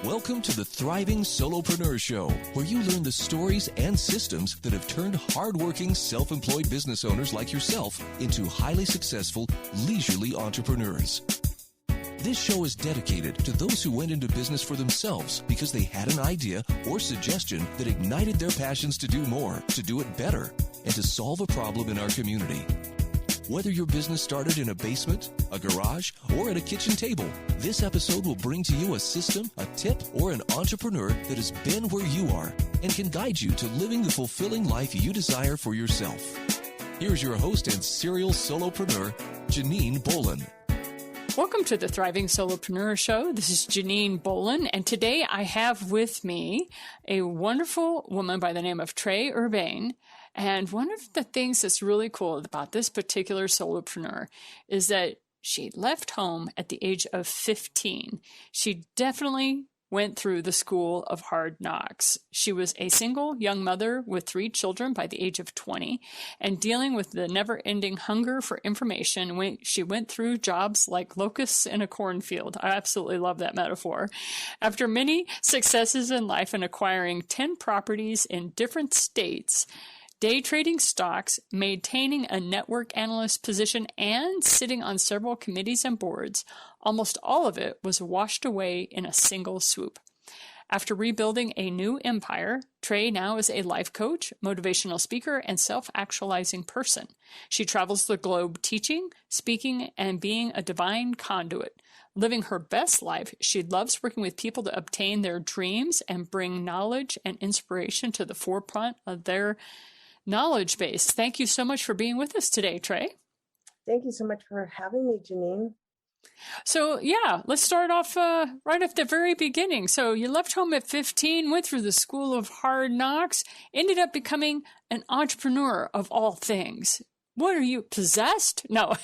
Welcome to the Thriving Solopreneur Show, where you learn the stories and systems that have turned hardworking, self-employed business owners like yourself into highly successful, leisurely entrepreneurs. This show is dedicated to those who went into business for themselves because they had an idea or suggestion that ignited their passions to do more, to do it better, and to solve a problem in our community. Whether your business started in a basement, a garage, or at a kitchen table, this episode will bring to you a system, a tip, or an entrepreneur that has been where you are and can guide you to living the fulfilling life you desire for yourself. Here's your host and serial solopreneur, Janine Bolon. Welcome to the Thriving Solopreneur Show. This is Janine Bolon, and today I have with me a wonderful woman by the name of Tracy Urban. And one of the things that's really cool about this particular solopreneur is that she left home at the age of 15. She definitely went through the school of hard knocks. She was a single young mother with 3 children by the age of 20 and dealing with the never-ending hunger for information when she went through jobs like locusts in a cornfield. I absolutely love that metaphor. After many successes in life and acquiring 10 properties in different states, day trading stocks, maintaining a network analyst position, and sitting on several committees and boards, almost all of it was washed away in a single swoop. After rebuilding a new empire, Tracy now is a life coach, motivational speaker, and self-actualizing person. She travels the globe teaching, speaking, and being a divine conduit. Living her best life, she loves working with people to obtain their dreams and bring knowledge and inspiration to the forefront of their knowledge base. Thank you so much for being with us today, Tracy. Thank you so much for having me, Janine. So let's start off right at the very beginning. So you left home at 15, went through the school of hard knocks, ended up becoming an entrepreneur of all things. What are you, possessed? No,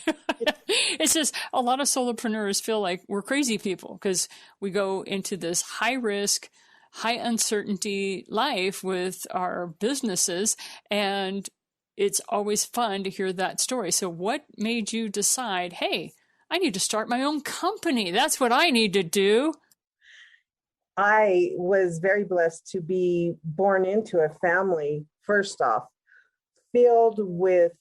it's just a lot of solopreneurs feel like we're crazy people because we go into this high risk, high uncertainty life with our businesses, and it's always fun to hear that story. So what made you decide, hey, I need to start my own company? That's what I need to do. I was very blessed to be born into a family, first off, filled with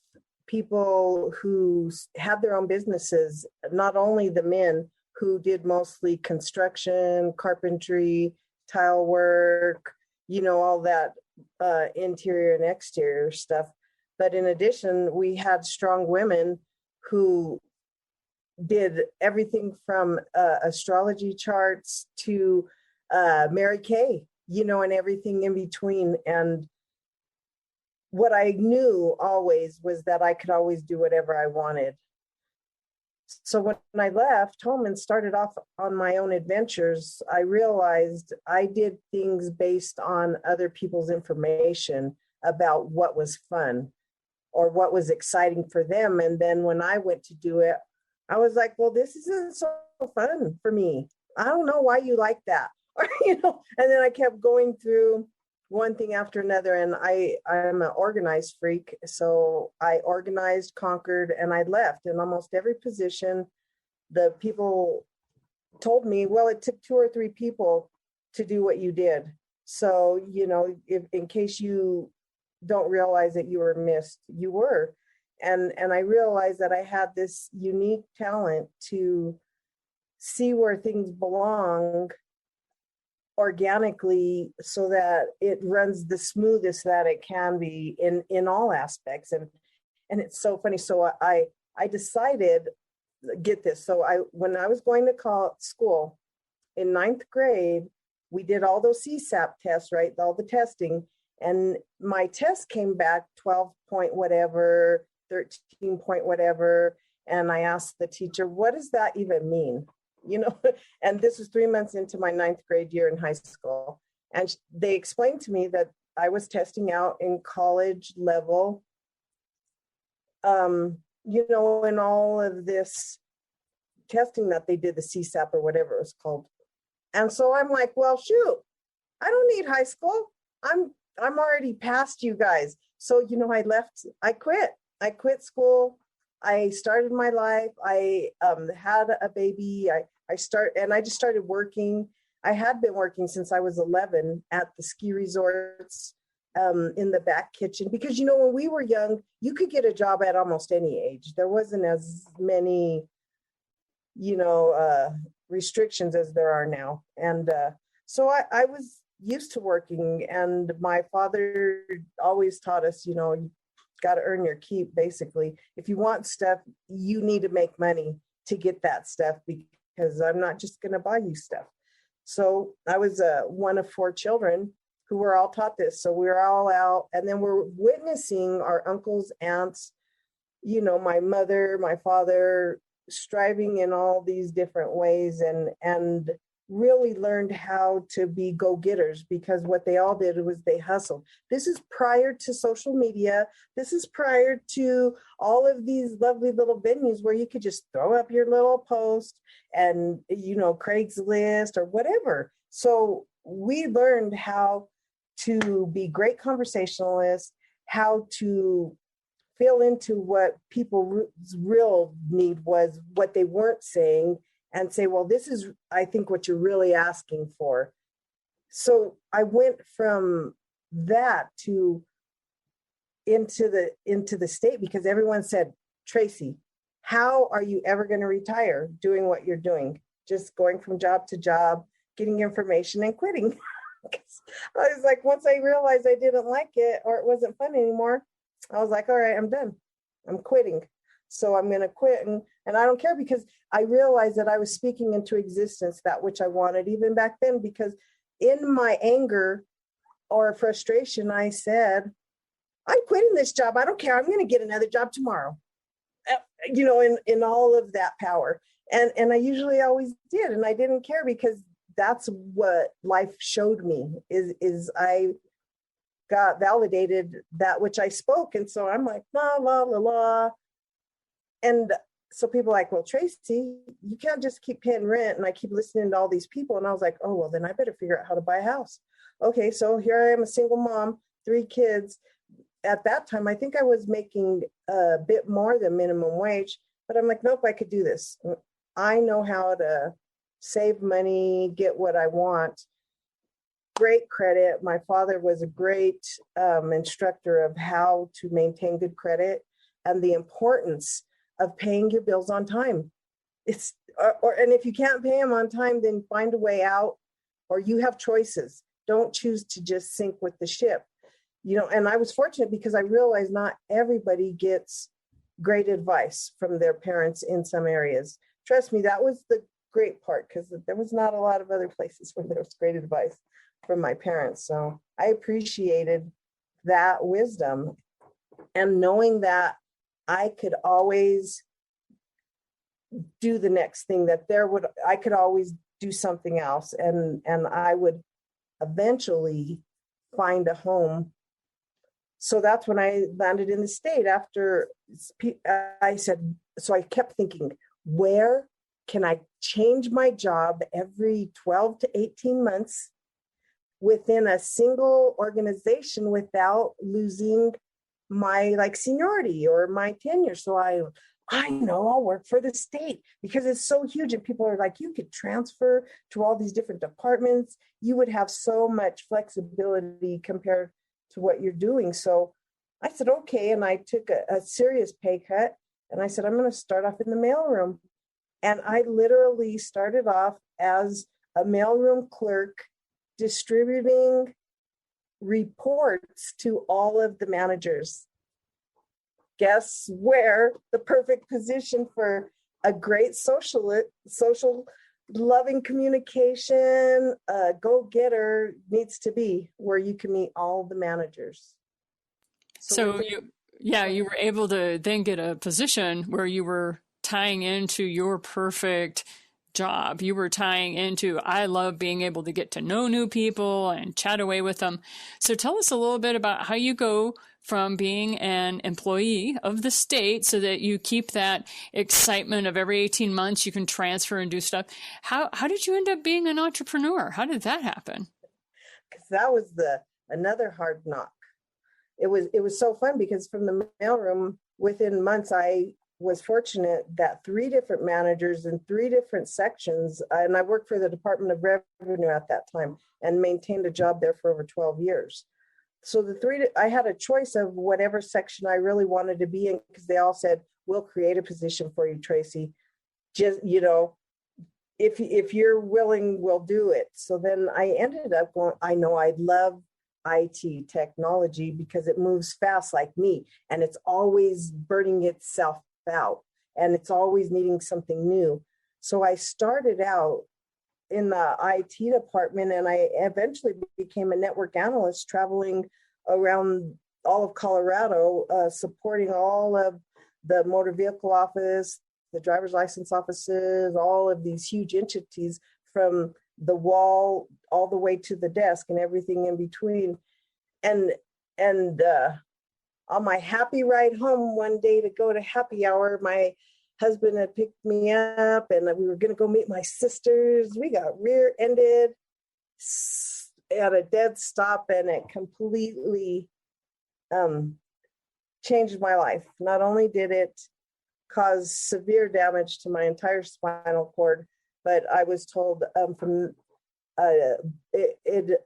people who had their own businesses, not only the men who did mostly construction, carpentry, tile work, all that interior and exterior stuff. But in addition, we had strong women who did everything from astrology charts to Mary Kay, and everything in between. And what I knew always was that I could always do whatever I wanted. So when I left home and started off on my own adventures, I realized I did things based on other people's information about what was fun or what was exciting for them. And then when I went to do it, I was like, well, this isn't so fun for me. I don't know why you like that. And then I kept going through one thing after another. And I'm an organized freak. So I organized, conquered, and I left. In almost every position, the people told me, well, it took 2 or 3 people to do what you did. So, if in case you don't realize that you were missed, you were. And I realized that I had this unique talent to see where things belong organically so that it runs the smoothest that it can be in all aspects. And it's so funny. So I decided, get this. So when I was going to school in 9th grade, we did all those CSAP tests, right? All the testing. And my test came back 12 point whatever, 13 point whatever. And I asked the teacher, what does that even mean? And this was 3 months into my 9th grade year in high school. And they explained to me that I was testing out in college level, and all of this testing that they did, the CSAP or whatever it was called. And so I'm like, well, shoot, I don't need high school. I'm already past you guys. So, I quit school. I started my life. I had a baby. I just started working. I had been working since I was 11 at the ski resorts, in the back kitchen, because, when we were young, you could get a job at almost any age. There wasn't as many, restrictions as there are now. And so I was used to working, and my father always taught us, you got to earn your keep, basically. If you want stuff, you need to make money to get that stuff, because I'm not just going to buy you stuff. So I was one of 4 children who were all taught this. So we were all out, and then we're witnessing our uncles, aunts, my mother, my father, striving in all these different ways, and really learned how to be go-getters, because what they all did was they hustled. This is prior to social media. This is prior to all of these lovely little venues where you could just throw up your little post and, Craigslist or whatever. So we learned how to be great conversationalists, how to feel into what people's real need was, what they weren't saying, and say, well, this is, I think, what you're really asking for. So I went from that to into the state, because everyone said, Tracy, how are you ever going to retire doing what you're doing? Just going from job to job, getting information and quitting. I was like, once I realized I didn't like it, or it wasn't fun anymore, I was like, all right, I'm done. I'm quitting. So I'm going to quit. And I don't care, because I realized that I was speaking into existence that which I wanted even back then, because in my anger or frustration, I said, I'm quitting this job. I don't care. I'm going to get another job tomorrow, in all of that power. And I usually always did. And I didn't care, because that's what life showed me is I got validated that which I spoke. And so I'm like, la, la, la, la. And so people are like, well, Tracy, you can't just keep paying rent. And I keep listening to all these people. And I was like, oh, well, then I better figure out how to buy a house. Okay, so here I am, a single mom, 3 kids. At that time, I think I was making a bit more than minimum wage, but I'm like, nope, I could do this. I know how to save money, get what I want. Great credit. My father was a great instructor of how to maintain good credit and the importance of paying your bills on time. And if you can't pay them on time, then find a way out, or you have choices. Don't choose to just sink with the ship. And I was fortunate, because I realized not everybody gets great advice from their parents in some areas. Trust me, that was the great part, because there was not a lot of other places where there was great advice from my parents. So I appreciated that wisdom, and knowing that I could always do the next thing, that I could always do something else, and I would eventually find a home. So that's when I landed in the state. After I said, so I kept thinking, where can I change my job every 12 to 18 months within a single organization without losing my seniority or my tenure? So I know I'll work for the state, because it's so huge. And people are like, you could transfer to all these different departments. You would have so much flexibility compared to what you're doing. So I said, okay. And I took a serious pay cut, and I said, I'm going to start off in the mailroom. And I literally started off as a mailroom clerk, distributing reports to all of the managers. Guess where the perfect position for a great social loving communication go-getter needs to be, where you can meet all the managers. So you were able to then get a position where you were tying into your perfect job. You were tying into, I love being able to get to know new people and chat away with them. So tell us a little bit about how you go from being an employee of the state, so that you keep that excitement of every 18 months you can transfer and do stuff. How did you end up being an entrepreneur? How did that happen? Because that was another hard knock. It was so fun, because from the mailroom, within months, I was fortunate that 3 different managers in 3 different sections, and I worked for the Department of Revenue at that time and maintained a job there for over 12 years. So I had a choice of whatever section I really wanted to be in, because they all said, we'll create a position for you, Tracy. Just, if you're willing, we'll do it. So then I ended up going, I know I love IT technology because it moves fast like me, and it's always burning itself out, and it's always needing something new. So I started out in the IT department, and I eventually became a network analyst, traveling around all of Colorado, supporting all of the motor vehicle office, the driver's license offices, all of these huge entities, from the wall all the way to the desk and everything in between. And on my happy ride home one day to go to happy hour, my husband had picked me up, and we were going to go meet my sisters. We got rear-ended at a dead stop, and it completely changed my life. Not only did it cause severe damage to my entire spinal cord, but I was told it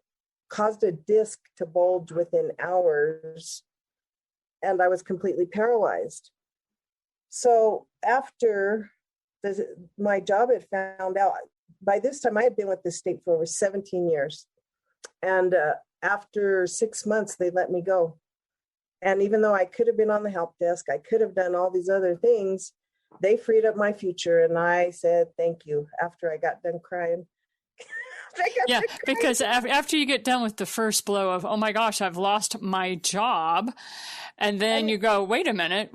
caused a disc to bulge within hours, and I was completely paralyzed. So after my job had found out, by this time I had been with the state for over 17 years. And after 6 months, they let me go. And even though I could have been on the help desk, I could have done all these other things, they freed up my future. And I said, thank you, after I got done crying. Yeah, because after you get done with the first blow of, oh my gosh, I've lost my job. And then you go, wait a minute.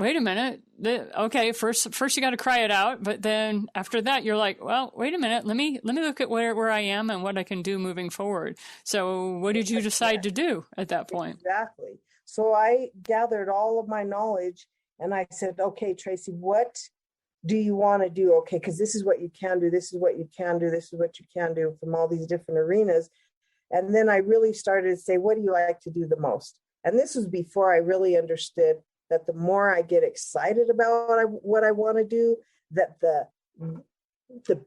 Okay, first you got to cry it out. But then after that, you're like, well, wait a minute. Let me look at where I am and what I can do moving forward. So what did you decide to do at that point? Exactly. So I gathered all of my knowledge, and I said, okay, Tracy, what do you want to do? Okay, because this is what you can do. This is what you can do. This is what you can do from all these different arenas. And then I really started to say, what do you like to do the most? And this was before I really understood that the more I get excited about what I want to do, that the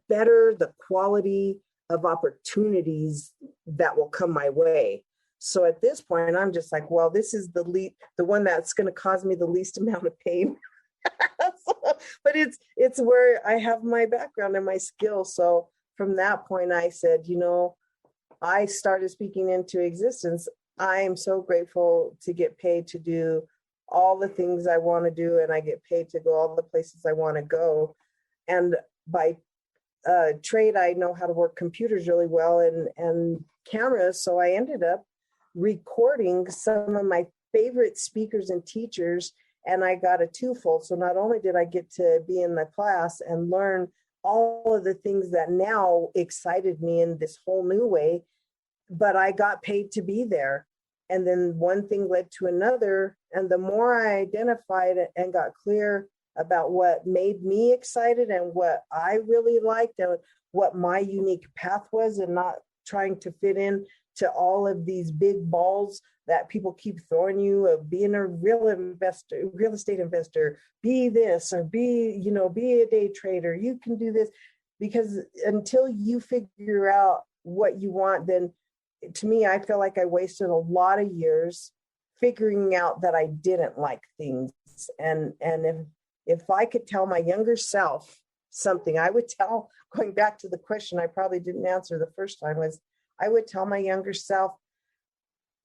better the quality of opportunities that will come my way. So at this point, I'm just like, well, this is the one that's going to cause me the least amount of pain. But it's where I have my background and my skills. So from that point, I said, I started speaking into existence. I am so grateful to get paid to do all the things I want to do, and I get paid to go all the places I want to go. And by trade, I know how to work computers really well and cameras. So I ended up recording some of my favorite speakers and teachers, and I got a twofold. So not only did I get to be in the class and learn all of the things that now excited me in this whole new way, but I got paid to be there. And then one thing led to another. And the more I identified and got clear about what made me excited and what I really liked and what my unique path was, and not trying to fit in to all of these big balls that people keep throwing you of being a real estate investor, be this or be a day trader. You can do this, because until you figure out what you want, then to me, I feel like I wasted a lot of years figuring out that I didn't like things. And if I could tell my younger self something, I would tell, going back to the question I probably didn't answer the first time, was I would tell my younger self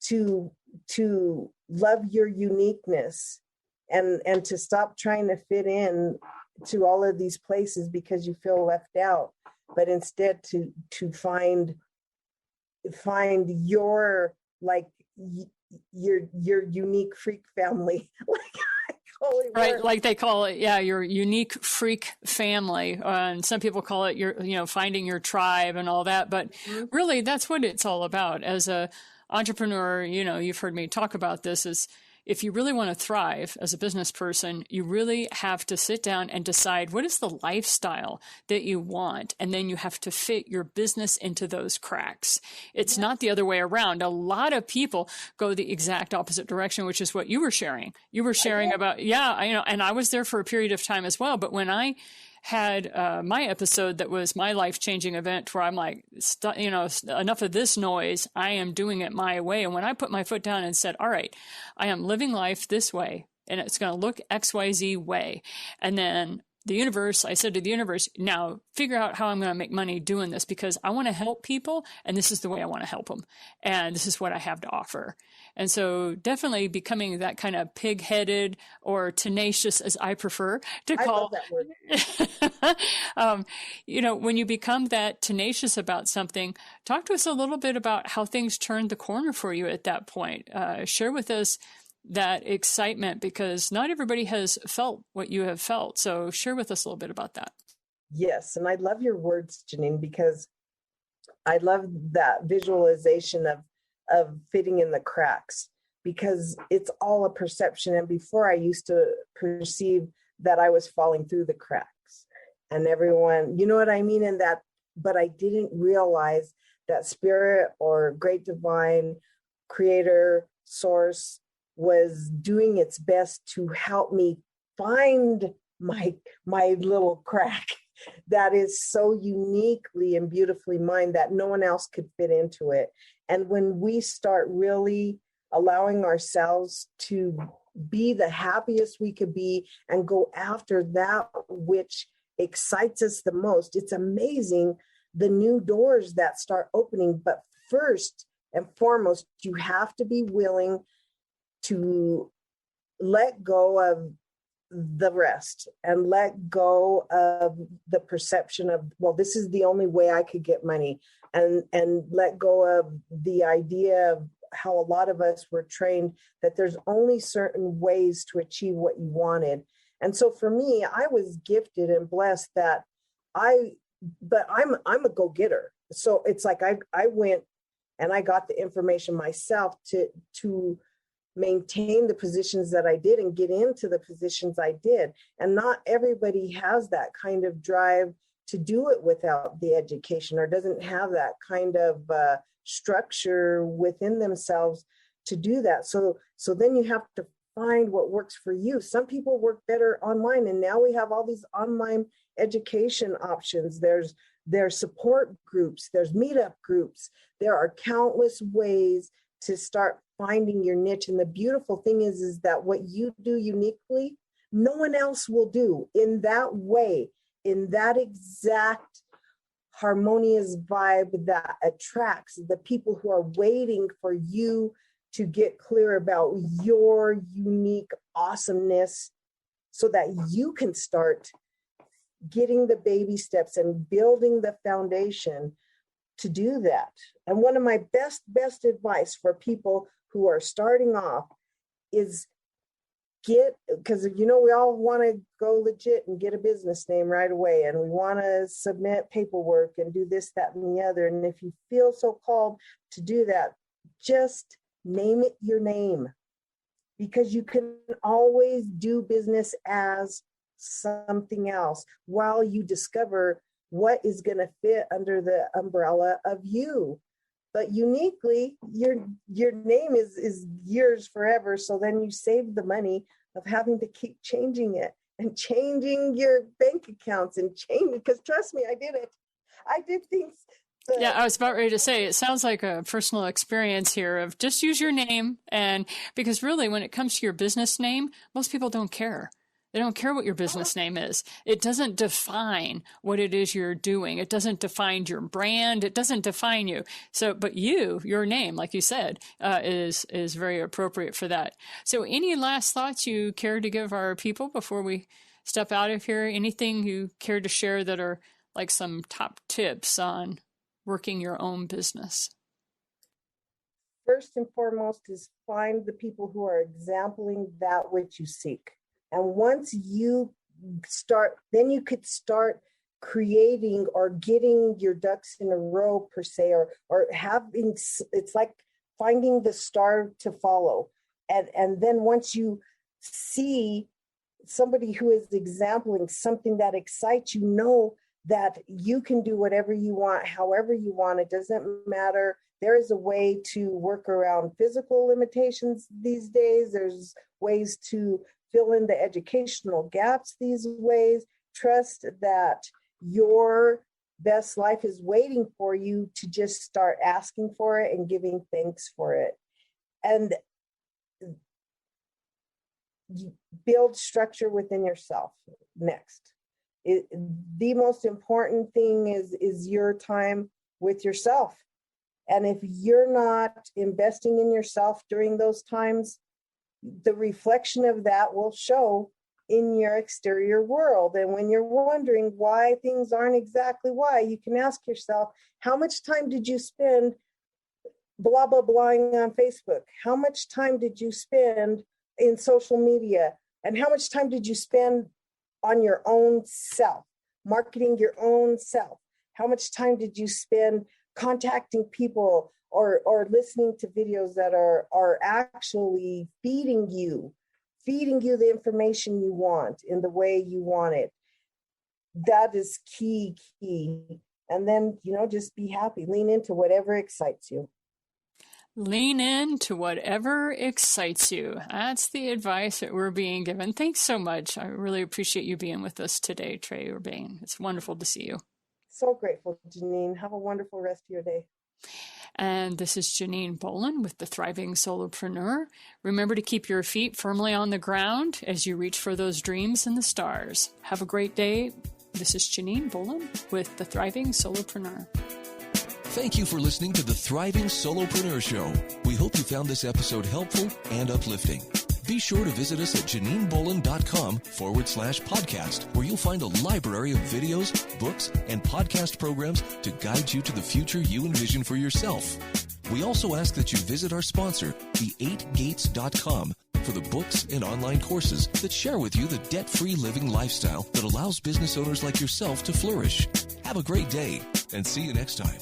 to love your uniqueness and to stop trying to fit in to all of these places because you feel left out, but instead to find your your unique freak family. Right, like they call it, your unique freak family. And some people call it finding your tribe and all that. But really, that's what it's all about. As a entrepreneur, you've heard me talk about this, is if you really want to thrive as a business person, you really have to sit down and decide what is the lifestyle that you want. And then you have to fit your business into those cracks. It's not the other way around. A lot of people go the exact opposite direction, which is what you were sharing. You were sharing about, and I was there for a period of time as well. But when I had my episode that was my life-changing event where I'm like, enough of this noise. I am doing it my way. And when I put my foot down and said, all right, I am living life this way, and it's going to look XYZ way. And then I said to the universe, now figure out how I'm going to make money doing this, because I want to help people, and this is the way I want to help them. And this is what I have to offer. And so definitely becoming that kind of pig-headed or tenacious, as I prefer to call. I love that word. When you become that tenacious about something, talk to us a little bit about how things turned the corner for you at that point. Share with us that excitement, because not everybody has felt what you have felt. So share with us a little bit about that. Yes. And I love your words, Janine, because I love that visualization of fitting in the cracks, because it's all a perception. And before, I used to perceive that I was falling through the cracks, and everyone, you know what I mean? And that, but I didn't realize that spirit or great divine creator source was doing its best to help me find my little crack that is so uniquely and beautifully mine that no one else could fit into it. And when we start really allowing ourselves to be the happiest we could be and go after that which excites us the most, it's amazing the new doors that start opening. But first and foremost, you have to be willing to let go of the rest and let go of the perception of, well, this is the only way I could get money, and let go of the idea of how a lot of us were trained that there's only certain ways to achieve what you wanted. And so for me, I was gifted and blessed that I'm a go-getter. So it's like I went and I got the information myself to maintain the positions that I did and get into the positions I did. And not everybody has that kind of drive to do it without the education, or doesn't have that kind of structure within themselves to do that. So then you have to find what works for you. Some people work better online, and now we have all these online education options. There's support groups, there's meetup groups. There are countless ways to start finding your niche. And the beautiful thing is that what you do uniquely, no one else will do in that way, in that exact harmonious vibe that attracts the people who are waiting for you to get clear about your unique awesomeness, so that you can start getting the baby steps and building the foundation to do that. And one of my best advice for people who are starting off is because we all want to go legit and get a business name right away, and we want to submit paperwork and do this, that, and the other. And if you feel so called to do that, just name it your name, because you can always do business as something else while you discover what is going to fit under the umbrella of you. But uniquely, your name is yours forever. So then you save the money of having to keep changing it and changing your bank accounts and changing, because trust me, I did it. I did things. Yeah, I was about ready to say, it sounds like a personal experience here of just use your name. And because really, when it comes to your business name, most people don't care. They don't care what your business name is. It doesn't define what it is you're doing. It doesn't define your brand. It doesn't define you. So, but your name, like you said, is very appropriate for that. So any last thoughts you care to give our people before we step out of here? Anything you care to share that are like some top tips on working your own business? First and foremost is find the people who are exempling that which you seek. And once you start, then you could start creating or getting your ducks in a row, per se, or having, it's like finding the star to follow. And then once you see somebody who is exempling something that excites you, know that you can do whatever you want, however you want. It doesn't matter. There is a way to work around physical limitations these days. There's ways to fill in the educational gaps these ways. Trust that your best life is waiting for you to just start asking for it and giving thanks for it. And build structure within yourself. Next, the most important thing is your time with yourself. And if you're not investing in yourself during those times, the reflection of that will show in your exterior world. And when you're wondering why things aren't exactly why, you can ask yourself, how much time did you spend blah, blah, blahing on Facebook? How much time did you spend in social media? And how much time did you spend on your own self, marketing your own self? How much time did you spend contacting people or listening to videos that are actually feeding you the information you want in the way you want it? That is key. And then, just be happy. Lean into whatever excites you. Lean into whatever excites you. That's the advice that we're being given. Thanks so much. I really appreciate you being with us today, Tracy Urban. It's wonderful to see you. So grateful, Janine. Have a wonderful rest of your day. And this is Janine Bolon with the Thriving Solopreneur. Remember to keep your feet firmly on the ground as you reach for those dreams in the stars. Have a great day. This is Janine Bolon with the Thriving Solopreneur. Thank you for listening to the Thriving Solopreneur Show. We hope you found this episode helpful and uplifting. Be sure to visit us at JanineBolon.com/podcast, where you'll find a library of videos, books, and podcast programs to guide you to the future you envision for yourself. We also ask that you visit our sponsor, the8gates.com, for the books and online courses that share with you the debt-free living lifestyle that allows business owners like yourself to flourish. Have a great day, and see you next time.